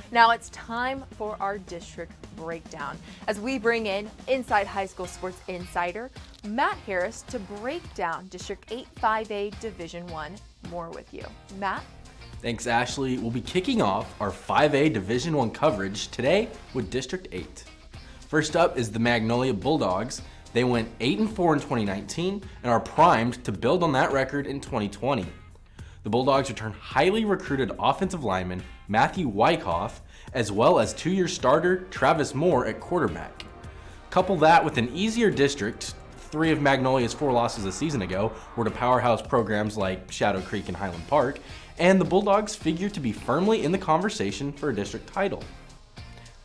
Now it's time for our district breakdown as we bring in Inside High School Sports Insider Matt Harris to break down District 8 5A Division 1 more with you. Matt? Thanks, Ashley. We'll be kicking off our 5A Division 1 coverage today with District 8. First up is the Magnolia Bulldogs. They went 8-4 in 2019 and are primed to build on that record in 2020. The Bulldogs return highly recruited offensive lineman Matthew Wyckoff, as well as two-year starter Travis Moore at quarterback. Couple that with an easier district. 3 of Magnolia's 4 losses a season ago were to powerhouse programs like Shadow Creek and Highland Park, and the Bulldogs figure to be firmly in the conversation for a district title.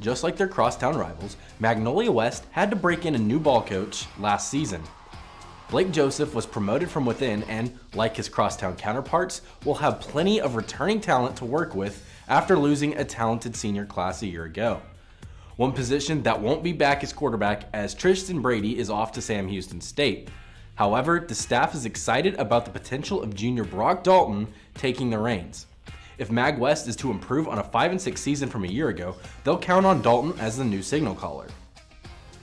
Just like their crosstown rivals, Magnolia West had to break in a new ball coach last season. Blake Joseph was promoted from within and, like his crosstown counterparts, will have plenty of returning talent to work with after losing a talented senior class a year ago. One position that won't be back as quarterback, as Tristan Brady is off to Sam Houston State. However, the staff is excited about the potential of junior Brock Dalton taking the reins. If Mag West is to improve on a 5-6 season from a year ago, they'll count on Dalton as the new signal caller.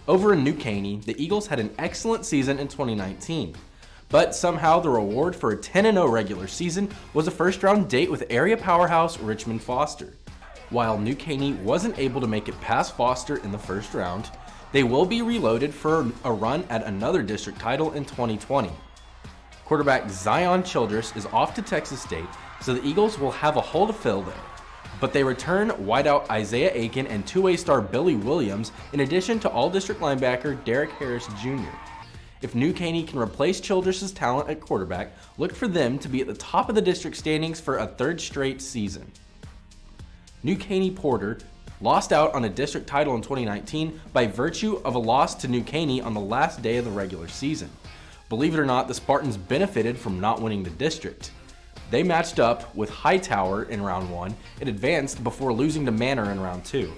Over in New Caney, the Eagles had an excellent season in 2019, but somehow the reward for a 10-0 regular season was a first-round date with area powerhouse Richmond Foster. While New Caney wasn't able to make it past Foster in the first round, they will be reloaded for a run at another district title in 2020. Quarterback Zion Childress is off to Texas State, so the Eagles will have a hole to fill there. But they return wideout Isaiah Aiken and two-way star Billy Williams, in addition to all-district linebacker Derek Harris Jr. If New Caney can replace Childress' talent at quarterback, look for them to be at the top of the district standings for a third straight season. New Caney Porter lost out on a district title in 2019 by virtue of a loss to New Caney on the last day of the regular season. Believe it or not, the Spartans benefited from not winning the district. They matched up with Hightower in round 1 and advanced before losing to Manor in round 2.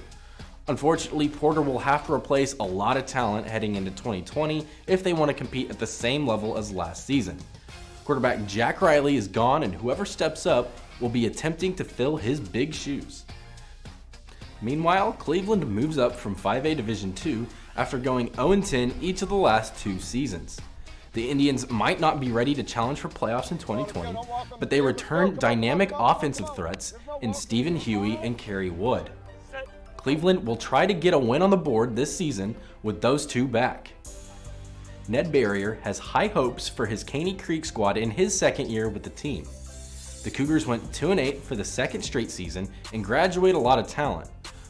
Unfortunately, Porter will have to replace a lot of talent heading into 2020 if they want to compete at the same level as last season. Quarterback Jack Riley is gone, and whoever steps up will be attempting to fill his big shoes. Meanwhile, Cleveland moves up from 5A Division 2 after going 0-10 each of the last 2 seasons. The Indians might not be ready to challenge for playoffs in 2020, but they return dynamic offensive threats in Stephen Huey and Kerry Wood. Cleveland will try to get a win on the board this season with those two back. Ned Barrier has high hopes for his Caney Creek squad in his second year with the team. The Cougars went 2-8 for the second straight season and graduate a lot of talent.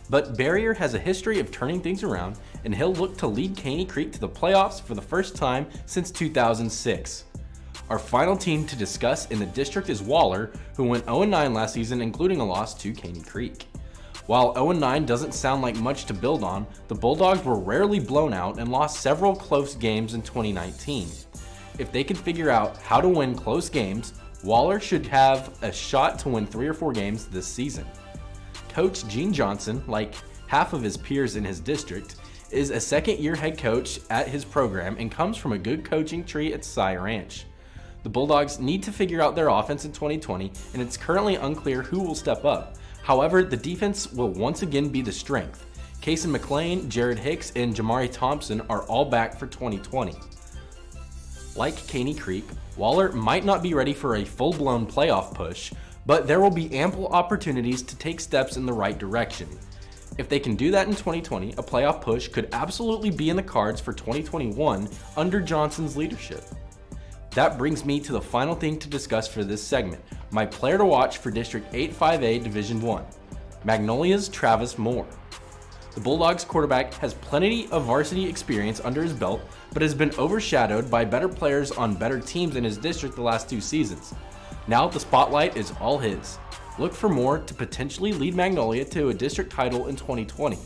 But Barrier has a history of turning things around, and he'll look to lead Caney Creek to the playoffs for the first time since 2006. Our final team to discuss in the district is Waller, who went 0-9 last season, including a loss to Caney Creek. While 0-9 doesn't sound like much to build on, the Bulldogs were rarely blown out and lost several close games in 2019. If they can figure out how to win close games, Waller should have a shot to win 3 or 4 games this season. Coach Gene Johnson, like half of his peers in his district, is a second-year head coach at his program and comes from a good coaching tree at Cy Ranch. The Bulldogs need to figure out their offense in 2020, and it's currently unclear who will step up. However, the defense will once again be the strength. Kason McLean, Jared Hicks, and Jamari Thompson are all back for 2020. Like Caney Creek, Waller might not be ready for a full-blown playoff push, but there will be ample opportunities to take steps in the right direction. If they can do that in 2020, a playoff push could absolutely be in the cards for 2021 under Johnson's leadership. That brings me to the final thing to discuss for this segment, my player to watch for District 8 5A Division 1, Magnolia's Travis Moore. The Bulldogs quarterback has plenty of varsity experience under his belt, but has been overshadowed by better players on better teams in his district the last 2 seasons. Now the spotlight is all his. Look for Moore to potentially lead Magnolia to a district title in 2020.